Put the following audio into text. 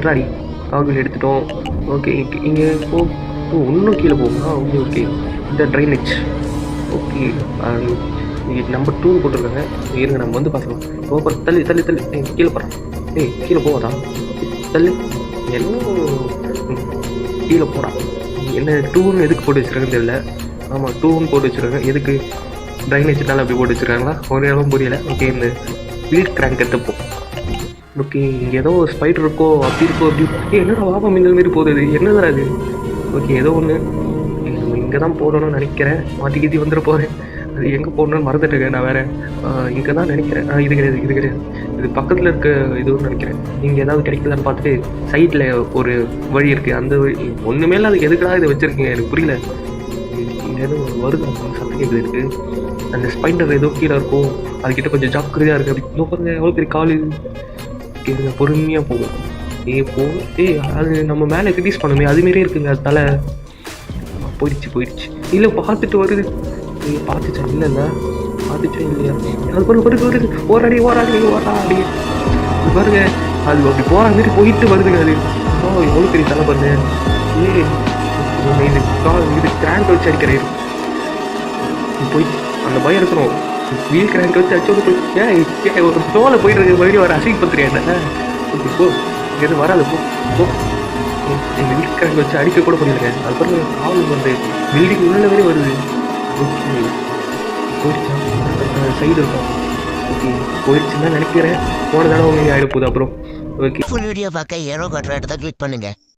எறாடி காகில் எடுத்துட்டோம். ஓகே இங்கே போ. ஓ இன்னும் கீழே போகுமா? Okay okay. இந்த ட்ரைனேஜ் ஓகே. நம்பர் 2 போட்டிருக்காங்க. இருங்க நம்ம வந்து பார்க்கலாம். ஓப்பர் தள்ளி தள்ளி தள்ளி கீழே போகிறான். கீழே போகாதா? தள்ளு என்ன கீழே போடா. என்ன 2ன்னு எதுக்கு போட்டு வச்சுருக்கேன்னு தெரியல. ஆமாம் 2ன்னு போட்டு வச்சுருக்காங்க. எதுக்கு ட்ரைனேஜ்னால அப்படி போட்டு வச்சுருக்காங்களா? ஒரு இடமும் புரியல. ஓகே இந்த வீல் கிராங்க் எடுத்துப்போம். ஓகே இங்கே ஏதோ ஸ்பைடர் இருக்கோ அப்படி இருக்கோ அப்படி. என்னடா வாபா மின்னல் மாரி போகுது. என்னதான் அது? ஓகே ஏதோ ஒன்று இங்கே தான் போடணும்னு நினைக்கிறேன். மாட்டிக்கிட்டி வந்துட போகிறேன். அது எங்கே போடணும்னு மறந்துட்டுருக்கேன் நான் வேறு. இங்கே தான் நினைக்கிறேன். இது கிடையாது இது கிடையாது. இது பக்கத்தில் இருக்க இதுன்னு நினைக்கிறேன். இங்கே ஏதாவது கிடைக்கலான்னு பார்த்துட்டு சைடில் ஒரு வழி இருக்குது. அந்த வழி ஒன்றுமே இல்லை. அதுக்கு எதுக்காக இதை வச்சுருக்கீங்க எனக்கு புரியல. இங்கே ஏதோ வருது சத்தம் கேட்குது இருக்குது. அந்த ஸ்பைடர் ஏதோ கீழே இருக்கும். அதுக்கிட்ட கொஞ்சம் ஜாக்கிரதையாக இருக்குது. அப்படி இன்னும் பாருங்க எவ்வளோ பெரிய காலு. கேளுங்க பொறுமையாக போகும். போகும். அது நம்ம மேலே ரிலீஸ் பண்ணுமே அதுமாரியே இருக்குங்க. அது தலை போயிடுச்சு. இல்லை பார்த்துட்டு வருது. பார்த்துச்சா? இல்லைல்ல பார்த்துச்சா இல்லையா? அது வருது ஓராடி இது பாருங்க. அது அப்படி போகிற மாதிரி போயிட்டு வருதுங்க. அது எவ்வளோ பெரிய தலை பாருங்க. இது கிராங்க் வச்சு அடிக்கிறேன். போயிடுச்சு. அந்த பயம் இருக்கணும். வீல் கிராங்க் வச்சு அடிச்சு ஒரு ஃப்ளோவில் போயிட்டு இருக்கு. மறுபடியும் வர அசிங்கப்படுத்துறியா என்ன? ஓகே போ எதுவும் வராது போ. எங்கள் வீல் கிராங்க் வச்சு அடிக்க கூட முடியலைங்க. அது பாருங்க காவல் வந்து பில்டிங் உள்ள வரை வருது. ஓகே போயிடுச்சா? சைடு இருக்கும். ஓகே போயிடுச்சுன்னு தான் நினைக்கிறேன். போன தடவை உங்க ஆகிட போகுது. அப்புறம் ஓகே ஃபுல் வீடியோ பார்க்க ஏரோ காட்டுற இடத்த கிளிக் பண்ணுங்க.